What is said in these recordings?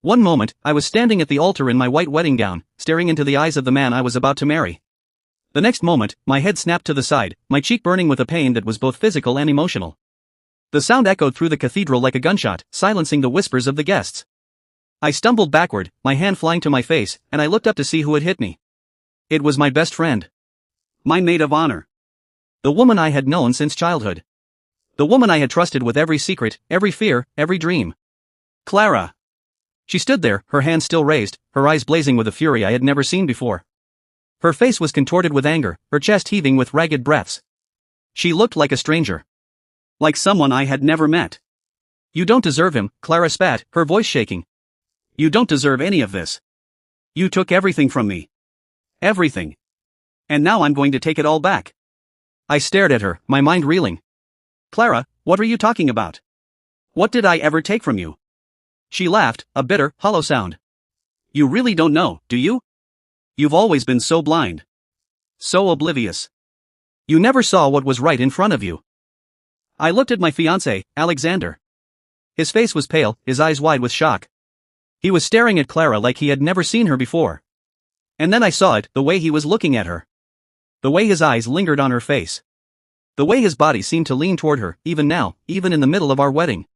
One moment, I was standing at the altar in my white wedding gown, staring into the eyes of the man I was about to marry. The next moment, my head snapped to the side, my cheek burning with a pain that was both physical and emotional. The sound echoed through the cathedral like a gunshot, silencing the whispers of the guests. I stumbled backward, my hand flying to my face, and I looked up to see who had hit me. It was my best friend. My maid of honor. The woman I had known since childhood. The woman I had trusted with every secret, every fear, every dream. Clara. She stood there, her hands still raised, her eyes blazing with a fury I had never seen before. Her face was contorted with anger, her chest heaving with ragged breaths. She looked like a stranger. Like someone I had never met. You don't deserve him, Clara spat, her voice shaking. You don't deserve any of this. You took everything from me. Everything. And now I'm going to take it all back. I stared at her, my mind reeling. Clara, what are you talking about? What did I ever take from you? She laughed, a bitter, hollow sound. You really don't know, do you? You've always been so blind. So oblivious. You never saw what was right in front of you. I looked at my fiancé, Alexander. His face was pale, his eyes wide with shock. He was staring at Clara like he had never seen her before. And then I saw it, the way he was looking at her. The way his eyes lingered on her face. The way his body seemed to lean toward her, even now, even in the middle of our wedding.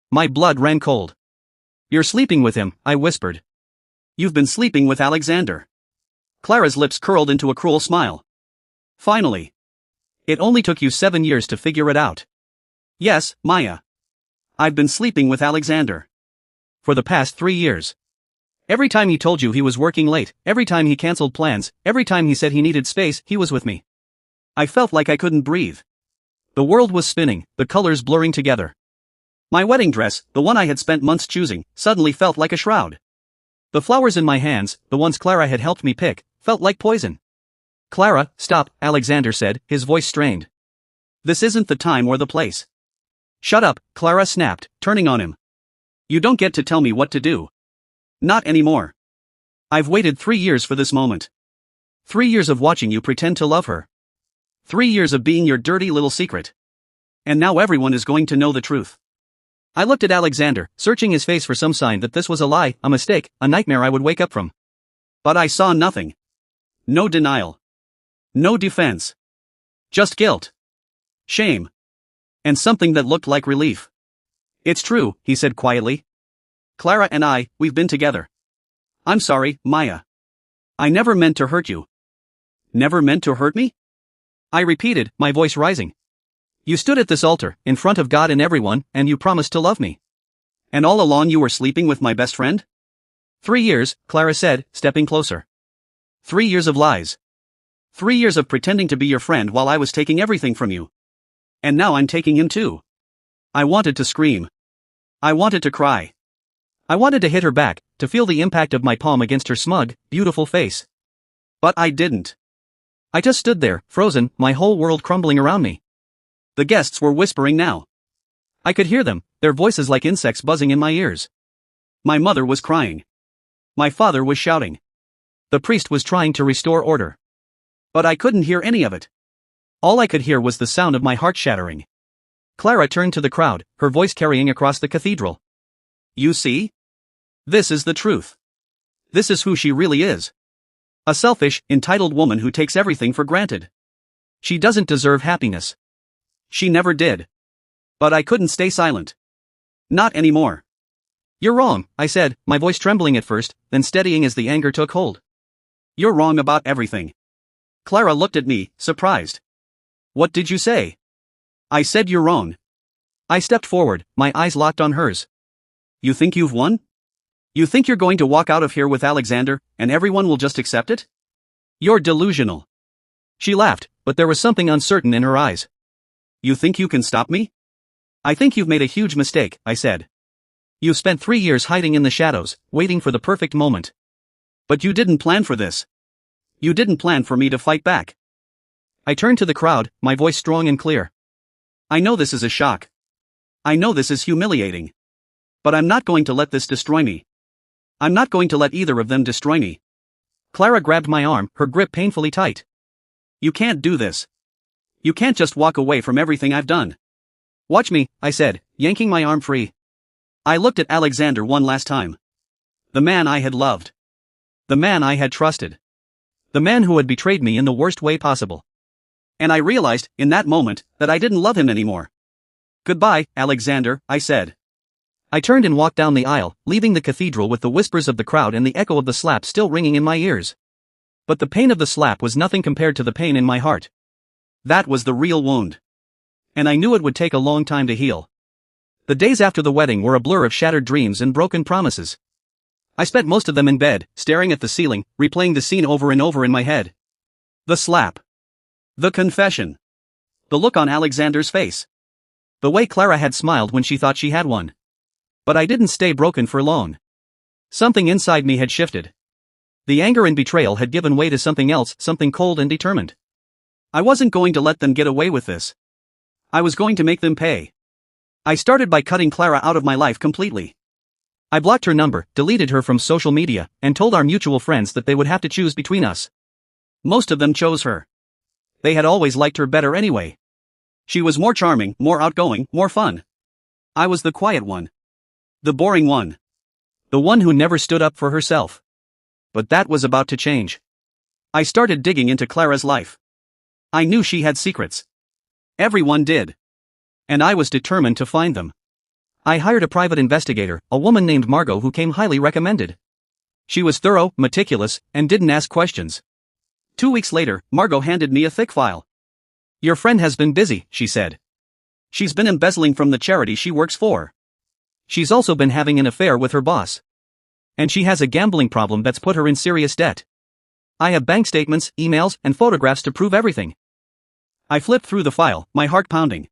My blood ran cold. You're sleeping with him, I whispered. You've been sleeping with Alexander. Clara's lips curled into a cruel smile. Finally. It only took you 7 years to figure it out. Yes, Maya. I've been sleeping with Alexander. For the past 3 years. Every time he told you he was working late, every time he cancelled plans, every time he said he needed space, he was with me. I felt like I couldn't breathe. The world was spinning, the colors blurring together. My wedding dress, the one I had spent months choosing, suddenly felt like a shroud. The flowers in my hands, the ones Clara had helped me pick, felt like poison. Clara, stop, Alexander said, his voice strained. This isn't the time or the place. Shut up, Clara snapped, turning on him. You don't get to tell me what to do. Not anymore. I've waited 3 years for this moment. 3 years of watching you pretend to love her. 3 years of being your dirty little secret. And now everyone is going to know the truth. I looked at Alexander, searching his face for some sign that this was a lie, a mistake, a nightmare I would wake up from. But I saw nothing. No denial. No defense. Just guilt. Shame. And something that looked like relief. It's true, he said quietly. Clara and we've been together. I'm sorry, Maya. I never meant to hurt you. Never meant to hurt me? I repeated, my voice rising. You stood at this altar, in front of God and everyone, and you promised to love me. And all along you were sleeping with my best friend? 3 years, Clara said, stepping closer. 3 years of lies. 3 years of pretending to be your friend while I was taking everything from you. And now I'm taking him too. I wanted to scream. I wanted to cry. I wanted to hit her back, to feel the impact of my palm against her smug, beautiful face. But I didn't. I just stood there, frozen, my whole world crumbling around me. The guests were whispering now. I could hear them, their voices like insects buzzing in my ears. My mother was crying. My father was shouting. The priest was trying to restore order. But I couldn't hear any of it. All I could hear was the sound of my heart shattering. Clara turned to the crowd, her voice carrying across the cathedral. You see? This is the truth. This is who she really is. A selfish, entitled woman who takes everything for granted. She doesn't deserve happiness. She never did. But I couldn't stay silent. Not anymore. You're wrong, I said, my voice trembling at first, then steadying as the anger took hold. You're wrong about everything. Clara looked at me, surprised. What did you say? I said you're wrong. I stepped forward, my eyes locked on hers. You think you've won? You think you're going to walk out of here with Alexander, and everyone will just accept it? You're delusional. She laughed, but there was something uncertain in her eyes. You think you can stop me? I think you've made a huge mistake, I said. You've spent 3 years hiding in the shadows, waiting for the perfect moment. But you didn't plan for this. You didn't plan for me to fight back. I turned to the crowd, my voice strong and clear. I know this is a shock. I know this is humiliating. But I'm not going to let this destroy me. I'm not going to let either of them destroy me. Clara grabbed my arm, her grip painfully tight. You can't do this. You can't just walk away from everything I've done. Watch me, I said, yanking my arm free. I looked at Alexander one last time. The man I had loved. The man I had trusted. The man who had betrayed me in the worst way possible. And I realized, in that moment, that I didn't love him anymore. "Goodbye, Alexander," I said. I turned and walked down the aisle, leaving the cathedral with the whispers of the crowd and the echo of the slap still ringing in my ears. But the pain of the slap was nothing compared to the pain in my heart. That was the real wound. And I knew it would take a long time to heal. The days after the wedding were a blur of shattered dreams and broken promises. I spent most of them in bed, staring at the ceiling, replaying the scene over and over in my head. The slap. The confession. The look on Alexander's face. The way Clara had smiled when she thought she had one. But I didn't stay broken for long. Something inside me had shifted. The anger and betrayal had given way to something else, something cold and determined. I wasn't going to let them get away with this. I was going to make them pay. I started by cutting Clara out of my life completely. I blocked her number, deleted her from social media, and told our mutual friends that they would have to choose between us. Most of them chose her. They had always liked her better anyway. She was more charming, more outgoing, more fun. I was the quiet one. The boring one. The one who never stood up for herself. But that was about to change. I started digging into Clara's life. I knew she had secrets. Everyone did. And I was determined to find them. I hired a private investigator, a woman named Margot who came highly recommended. She was thorough, meticulous, and didn't ask questions. 2 weeks later, Margot handed me a thick file. "Your friend has been busy," she said. "She's been embezzling from the charity she works for. She's also been having an affair with her boss. And she has a gambling problem that's put her in serious debt. I have bank statements, emails, and photographs to prove everything." I flipped through the file, my heart pounding.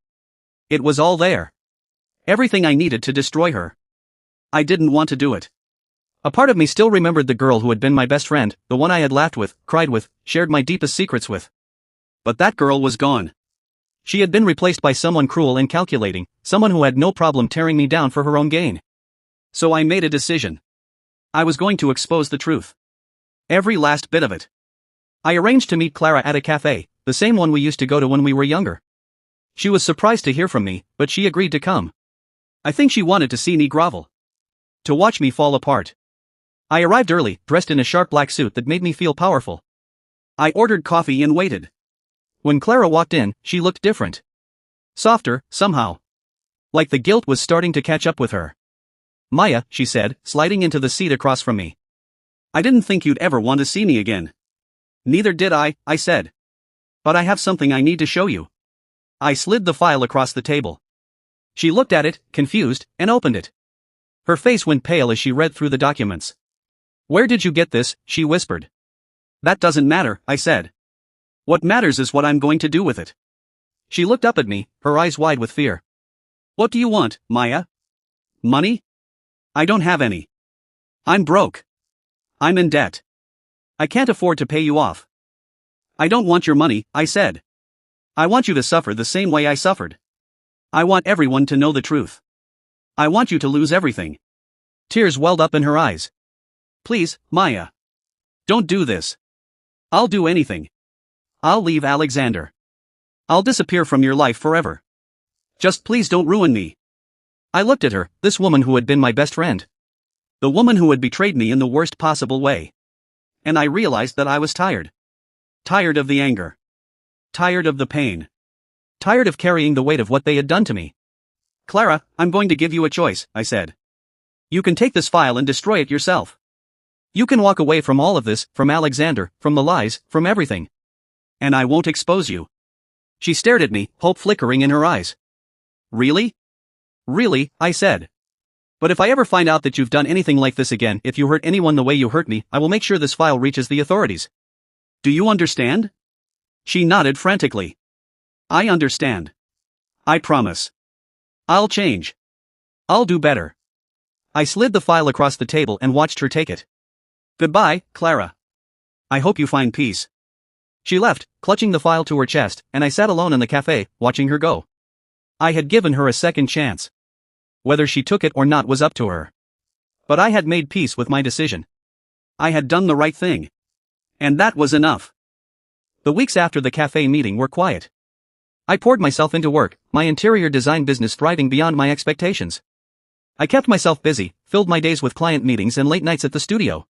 It was all there. Everything I needed to destroy her. I didn't want to do it. A part of me still remembered the girl who had been my best friend, the one I had laughed with, cried with, shared my deepest secrets with. But that girl was gone. She had been replaced by someone cruel and calculating, someone who had no problem tearing me down for her own gain. So I made a decision. I was going to expose the truth. Every last bit of it. I arranged to meet Clara at a cafe, the same one we used to go to when we were younger. She was surprised to hear from me, but she agreed to come. I think she wanted to see me grovel. To watch me fall apart. I arrived early, dressed in a sharp black suit that made me feel powerful. I ordered coffee and waited. When Clara walked in, she looked different. Softer, somehow. Like the guilt was starting to catch up with her. "Maya," she said, sliding into the seat across from me. "I didn't think you'd ever want to see me again." "Neither did I said. "But I have something I need to show you." I slid the file across the table. She looked at it, confused, and opened it. Her face went pale as she read through the documents. "Where did you get this?" she whispered. "That doesn't matter," I said. "What matters is what I'm going to do with it." She looked up at me, her eyes wide with fear. "What do you want, Maya? Money? I don't have any. I'm broke. I'm in debt. I can't afford to pay you off." "I don't want your money," I said. "I want you to suffer the same way I suffered. I want everyone to know the truth. I want you to lose everything." Tears welled up in her eyes. "Please, Maya. Don't do this. I'll do anything. I'll leave Alexander. I'll disappear from your life forever. Just please don't ruin me." I looked at her, this woman who had been my best friend. The woman who had betrayed me in the worst possible way. And I realized that I was tired. Tired of the anger. Tired of the pain. Tired of carrying the weight of what they had done to me. "Clara, I'm going to give you a choice," I said. "You can take this file and destroy it yourself. You can walk away from all of this, from Alexander, from the lies, from everything. And I won't expose you." She stared at me, hope flickering in her eyes. "Really? Really?" I said. "But if I ever find out that you've done anything like this again, if you hurt anyone the way you hurt me, I will make sure this file reaches the authorities. Do you understand?" She nodded frantically. "I understand. I promise. I'll change. I'll do better." I slid the file across the table and watched her take it. "Goodbye, Clara. I hope you find peace." She left, clutching the file to her chest, and I sat alone in the cafe, watching her go. I had given her a second chance. Whether she took it or not was up to her. But I had made peace with my decision. I had done the right thing. And that was enough. The weeks after the cafe meeting were quiet. I poured myself into work, my interior design business thriving beyond my expectations. I kept myself busy, filled my days with client meetings and late nights at the studio.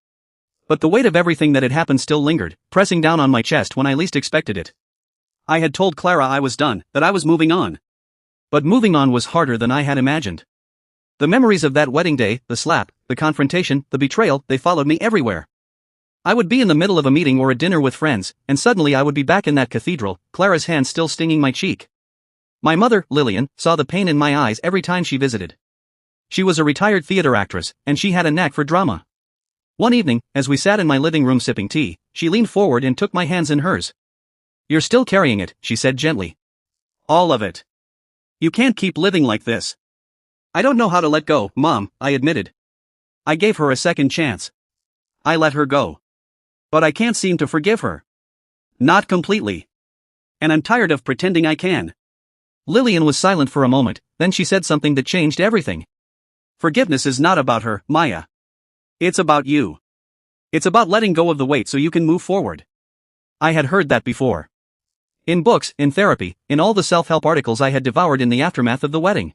But the weight of everything that had happened still lingered, pressing down on my chest when I least expected it. I had told Clara I was done, that I was moving on. But moving on was harder than I had imagined. The memories of that wedding day, the slap, the confrontation, the betrayal, they followed me everywhere. I would be in the middle of a meeting or a dinner with friends, and suddenly I would be back in that cathedral, Clara's hand still stinging my cheek. My mother, Lillian, saw the pain in my eyes every time she visited. She was a retired theater actress, and she had a knack for drama. One evening, as we sat in my living room sipping tea, she leaned forward and took my hands in hers. "You're still carrying it," she said gently. "All of it. You can't keep living like this." "I don't know how to let go, Mom," I admitted. I gave her a second chance. I let her go. But I can't seem to forgive her. Not completely. And I'm tired of pretending I can. Lillian was silent for a moment, then she said something that changed everything. "Forgiveness is not about her, Maya. It's about you. It's about letting go of the weight so you can move forward." I had heard that before. In books, in therapy, in all the self-help articles I had devoured in the aftermath of the wedding.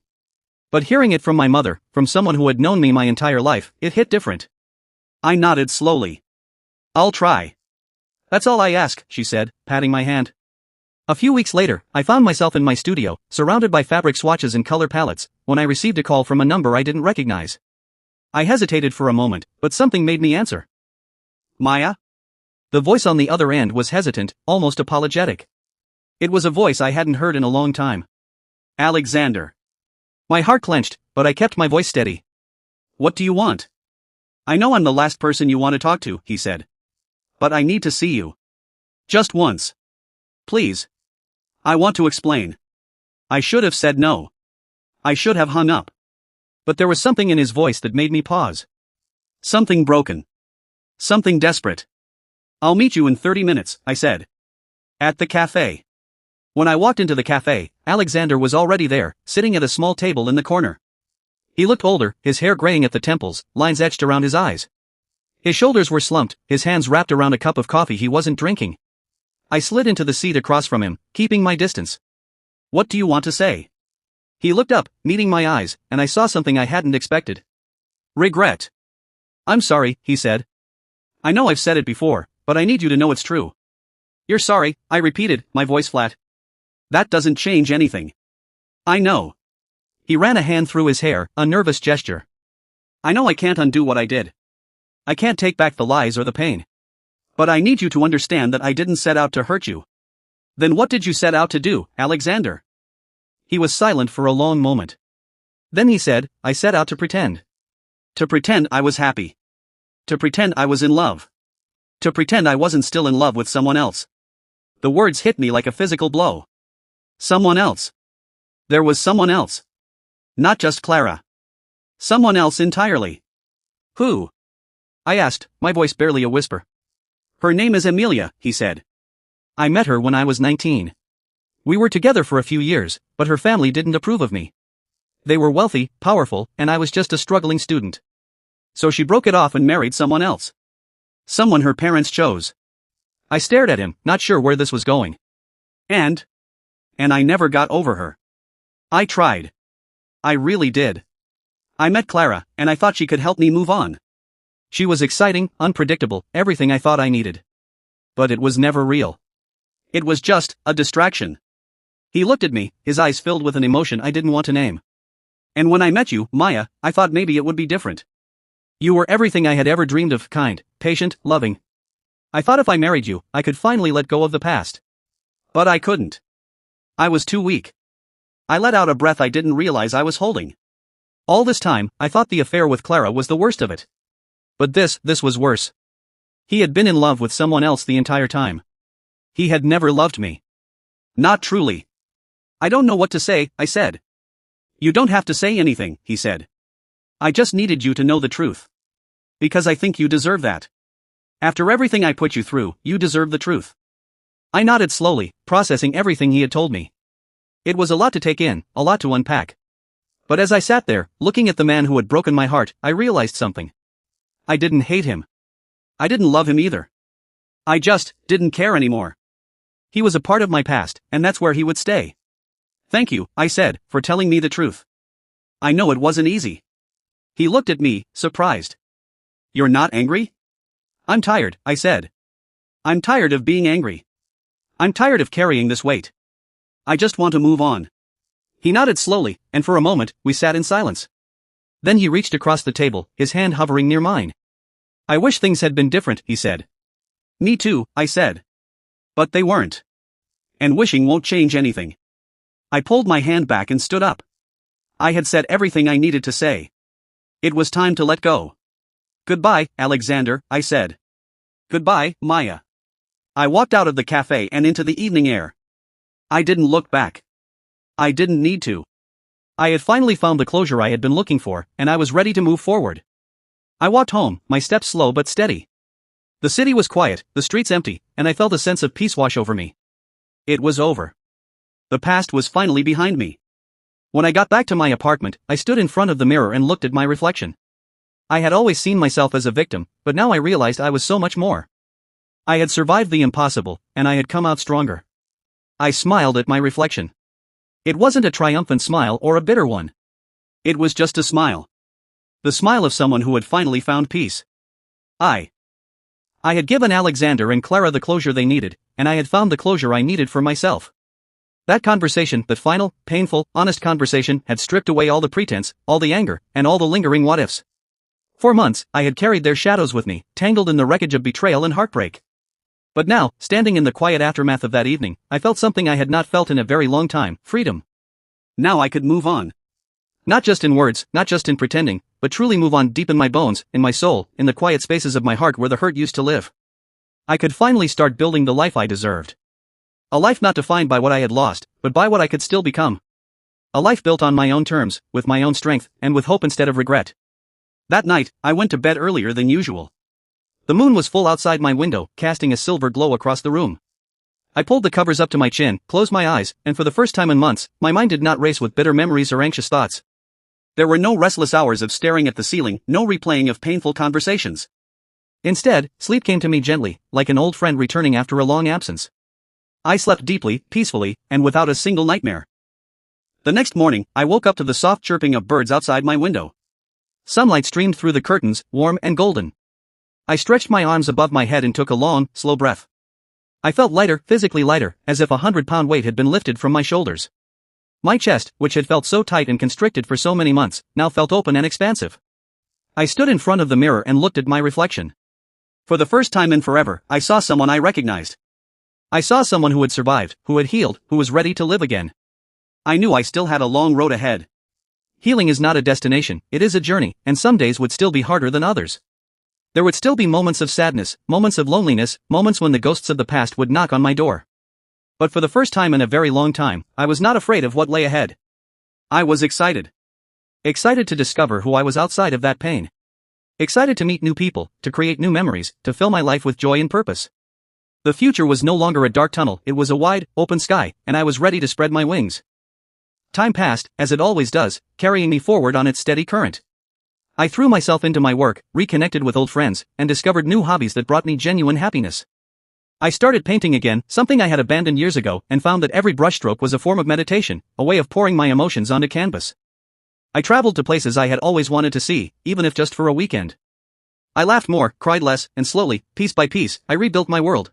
But hearing it from my mother, from someone who had known me my entire life, it hit different. I nodded slowly. "I'll try. That's all I ask," she said, patting my hand. A few weeks later, I found myself in my studio, surrounded by fabric swatches and color palettes, when I received a call from a number I didn't recognize. I hesitated for a moment, but something made me answer. "Maya?" The voice on the other end was hesitant, almost apologetic. It was a voice I hadn't heard in a long time. "Alexander." My heart clenched, but I kept my voice steady. "What do you want?" "I know I'm the last person you want to talk to," he said. "But I need to see you. Just once. Please. I want to explain." I should have said no. I should have hung up. But there was something in his voice that made me pause. Something broken. Something desperate. "I'll meet you in 30 minutes, I said. "At the cafe." When I walked into the cafe, Alexander was already there, sitting at a small table in the corner. He looked older, his hair graying at the temples, lines etched around his eyes. His shoulders were slumped, his hands wrapped around a cup of coffee he wasn't drinking. I slid into the seat across from him, keeping my distance. "What do you want to say?" He looked up, meeting my eyes, and I saw something I hadn't expected. Regret. "I'm sorry," he said. "I know I've said it before, but I need you to know it's true." "You're sorry," I repeated, my voice flat. "That doesn't change anything." "I know." He ran a hand through his hair, a nervous gesture. "I know I can't undo what I did. I can't take back the lies or the pain. But I need you to understand that I didn't set out to hurt you." "Then what did you set out to do, Alexander?" He was silent for a long moment. Then he said, "I set out to pretend. To pretend I was happy. To pretend I was in love. To pretend I wasn't still in love with someone else." The words hit me like a physical blow. Someone else. There was someone else. Not just Clara. Someone else entirely. "Who?" I asked, my voice barely a whisper. "Her name is Amelia," he said. "I met her when I was 19. We were together for a few years, but her family didn't approve of me. They were wealthy, powerful, and I was just a struggling student. So she broke it off and married someone else. Someone her parents chose." I stared at him, not sure where this was going. And I never got over her. I tried. I really did. I met Clara, and I thought she could help me move on. She was exciting, unpredictable, everything I thought I needed. But it was never real. It was just a distraction." He looked at me, his eyes filled with an emotion I didn't want to name. "And when I met you, Maya, I thought maybe it would be different. You were everything I had ever dreamed of, kind, patient, loving. I thought if I married you, I could finally let go of the past. But I couldn't. I was too weak. I let out a breath I didn't realize I was holding. All this time, I thought the affair with Clara was the worst of it. But this was worse. He had been in love with someone else the entire time. He had never loved me. Not truly." "I don't know what to say," I said. "You don't have to say anything," he said. "I just needed you to know the truth. Because I think you deserve that. After everything I put you through, you deserve the truth." I nodded slowly, processing everything he had told me. It was a lot to take in, a lot to unpack. But as I sat there, looking at the man who had broken my heart, I realized something. I didn't hate him. I didn't love him either. I just didn't care anymore. He was a part of my past, and that's where he would stay. "Thank you," I said, "for telling me the truth. I know it wasn't easy. He looked at me, surprised. "You're not angry?" "I'm tired," I said. "I'm tired of being angry. I'm tired of carrying this weight. I just want to move on." He nodded slowly, and for a moment, we sat in silence. Then he reached across the table, his hand hovering near mine. "I wish things had been different," he said. "Me too," I said. "But they weren't. And wishing won't change anything." I pulled my hand back and stood up. I had said everything I needed to say. It was time to let go. "Goodbye, Alexander," I said. "Goodbye, Maya." I walked out of the cafe and into the evening air. I didn't look back. I didn't need to. I had finally found the closure I had been looking for, and I was ready to move forward. I walked home, my steps slow but steady. The city was quiet, the streets empty, and I felt a sense of peace wash over me. It was over. The past was finally behind me. When I got back to my apartment, I stood in front of the mirror and looked at my reflection. I had always seen myself as a victim, but now I realized I was so much more. I had survived the impossible, and I had come out stronger. I smiled at my reflection. It wasn't a triumphant smile or a bitter one. It was just a smile. The smile of someone who had finally found peace. I had given Alexander and Clara the closure they needed, and I had found the closure I needed for myself. That conversation, that final, painful, honest conversation, had stripped away all the pretense, all the anger, and all the lingering what-ifs. For months, I had carried their shadows with me, tangled in the wreckage of betrayal and heartbreak. But now, standing in the quiet aftermath of that evening, I felt something I had not felt in a very long time: freedom. Now I could move on. Not just in words, not just in pretending, but truly move on deep in my bones, in my soul, in the quiet spaces of my heart where the hurt used to live. I could finally start building the life I deserved. A life not defined by what I had lost, but by what I could still become. A life built on my own terms, with my own strength, and with hope instead of regret. That night, I went to bed earlier than usual. The moon was full outside my window, casting a silver glow across the room. I pulled the covers up to my chin, closed my eyes, and for the first time in months, my mind did not race with bitter memories or anxious thoughts. There were no restless hours of staring at the ceiling, no replaying of painful conversations. Instead, sleep came to me gently, like an old friend returning after a long absence. I slept deeply, peacefully, and without a single nightmare. The next morning, I woke up to the soft chirping of birds outside my window. Sunlight streamed through the curtains, warm and golden. I stretched my arms above my head and took a long, slow breath. I felt lighter, physically lighter, as if a 100-pound weight had been lifted from my shoulders. My chest, which had felt so tight and constricted for so many months, now felt open and expansive. I stood in front of the mirror and looked at my reflection. For the first time in forever, I saw someone I recognized. I saw someone who had survived, who had healed, who was ready to live again. I knew I still had a long road ahead. Healing is not a destination, it is a journey, and some days would still be harder than others. There would still be moments of sadness, moments of loneliness, moments when the ghosts of the past would knock on my door. But for the first time in a very long time, I was not afraid of what lay ahead. I was excited. Excited to discover who I was outside of that pain. Excited to meet new people, to create new memories, to fill my life with joy and purpose. The future was no longer a dark tunnel, it was a wide, open sky, and I was ready to spread my wings. Time passed, as it always does, carrying me forward on its steady current. I threw myself into my work, reconnected with old friends, and discovered new hobbies that brought me genuine happiness. I started painting again, something I had abandoned years ago, and found that every brushstroke was a form of meditation, a way of pouring my emotions onto canvas. I traveled to places I had always wanted to see, even if just for a weekend. I laughed more, cried less, and slowly, piece by piece, I rebuilt my world.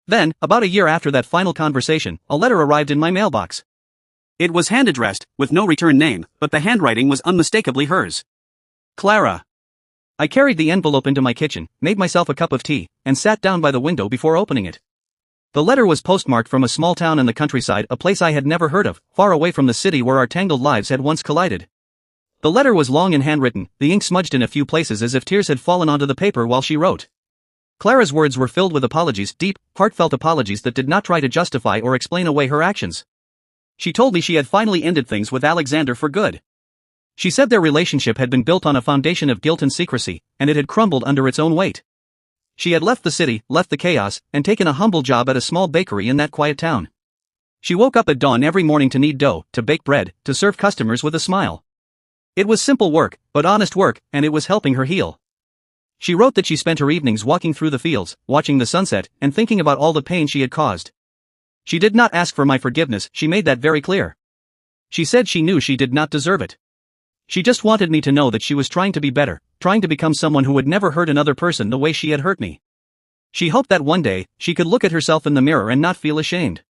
Then, about a year after that final conversation, a letter arrived in my mailbox. It was hand-addressed, with no return name, but the handwriting was unmistakably hers. Clara. I carried the envelope into my kitchen, made myself a cup of tea, and sat down by the window before opening it. The letter was postmarked from a small town in the countryside, a place I had never heard of, far away from the city where our tangled lives had once collided. The letter was long and handwritten, the ink smudged in a few places as if tears had fallen onto the paper while she wrote. Clara's words were filled with apologies, deep, heartfelt apologies that did not try to justify or explain away her actions. She told me she had finally ended things with Alexander for good. She said their relationship had been built on a foundation of guilt and secrecy, and it had crumbled under its own weight. She had left the city, left the chaos, and taken a humble job at a small bakery in that quiet town. She woke up at dawn every morning to knead dough, to bake bread, to serve customers with a smile. It was simple work, but honest work, and it was helping her heal. She wrote that she spent her evenings walking through the fields, watching the sunset, and thinking about all the pain she had caused. She did not ask for my forgiveness, she made that very clear. She said she knew she did not deserve it. She just wanted me to know that she was trying to be better, trying to become someone who would never hurt another person the way she had hurt me. She hoped that one day, she could look at herself in the mirror and not feel ashamed.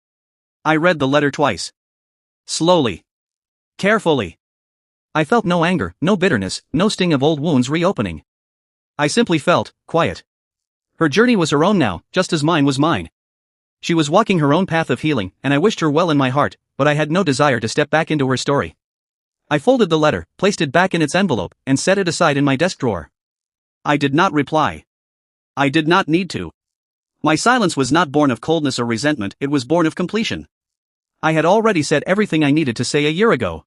I read the letter twice. Slowly. Carefully. I felt no anger, no bitterness, no sting of old wounds reopening. I simply felt quiet. Her journey was her own now, just as mine was mine. She was walking her own path of healing, and I wished her well in my heart, but I had no desire to step back into her story. I folded the letter, placed it back in its envelope, and set it aside in my desk drawer. I did not reply. I did not need to. My silence was not born of coldness or resentment, it was born of completion. I had already said everything I needed to say a year ago.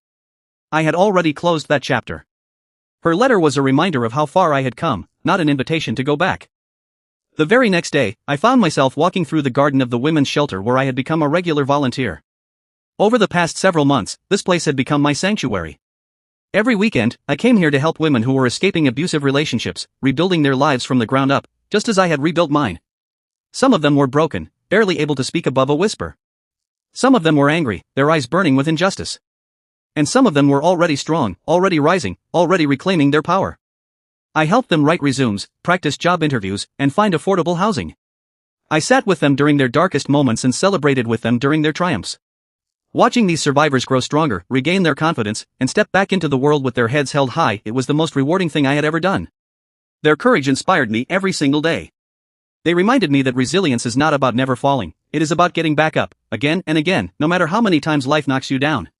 I had already closed that chapter. Her letter was a reminder of how far I had come, not an invitation to go back. The very next day, I found myself walking through the garden of the women's shelter where I had become a regular volunteer. Over the past several months, this place had become my sanctuary. Every weekend, I came here to help women who were escaping abusive relationships, rebuilding their lives from the ground up, just as I had rebuilt mine. Some of them were broken, barely able to speak above a whisper. Some of them were angry, their eyes burning with injustice. And some of them were already strong, already rising, already reclaiming their power. I helped them write resumes, practice job interviews, and find affordable housing. I sat with them during their darkest moments and celebrated with them during their triumphs. Watching these survivors grow stronger, regain their confidence, and step back into the world with their heads held high, it was the most rewarding thing I had ever done. Their courage inspired me every single day. They reminded me that resilience is not about never falling, it is about getting back up, again and again, no matter how many times life knocks you down.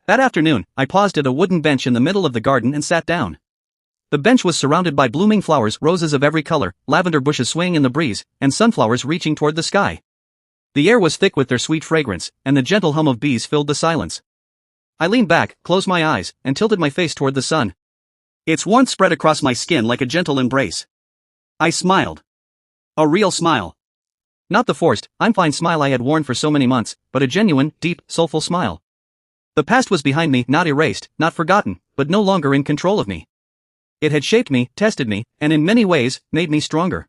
That afternoon, I paused at a wooden bench in the middle of the garden and sat down. The bench was surrounded by blooming flowers, roses of every color, lavender bushes swaying in the breeze, and sunflowers reaching toward the sky. The air was thick with their sweet fragrance, and the gentle hum of bees filled the silence. I leaned back, closed my eyes, and tilted my face toward the sun. Its warmth spread across my skin like a gentle embrace. I smiled. A real smile. Not the forced, I'm fine smile I had worn for so many months, but a genuine, deep, soulful smile. The past was behind me, not erased, not forgotten, but no longer in control of me. It had shaped me, tested me, and in many ways, made me stronger.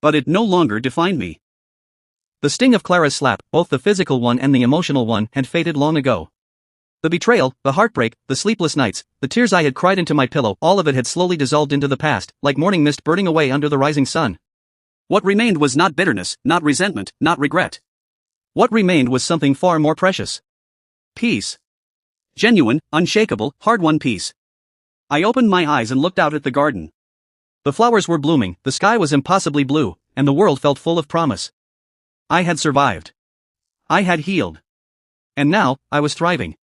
But it no longer defined me. The sting of Clara's slap, both the physical one and the emotional one, had faded long ago. The betrayal, the heartbreak, the sleepless nights, the tears I had cried into my pillow, all of it had slowly dissolved into the past, like morning mist burning away under the rising sun. What remained was not bitterness, not resentment, not regret. What remained was something far more precious. Peace. Genuine, unshakable, hard-won peace. I opened my eyes and looked out at the garden. The flowers were blooming, the sky was impossibly blue, and the world felt full of promise. I had survived. I had healed. And now, I was thriving.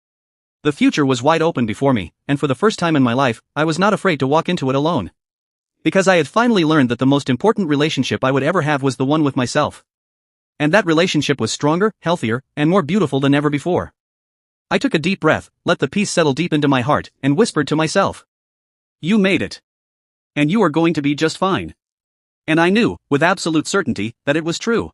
The future was wide open before me, and for the first time in my life, I was not afraid to walk into it alone. Because I had finally learned that the most important relationship I would ever have was the one with myself. And that relationship was stronger, healthier, and more beautiful than ever before. I took a deep breath, let the peace settle deep into my heart, and whispered to myself. You made it. And you are going to be just fine. And I knew, with absolute certainty, that it was true.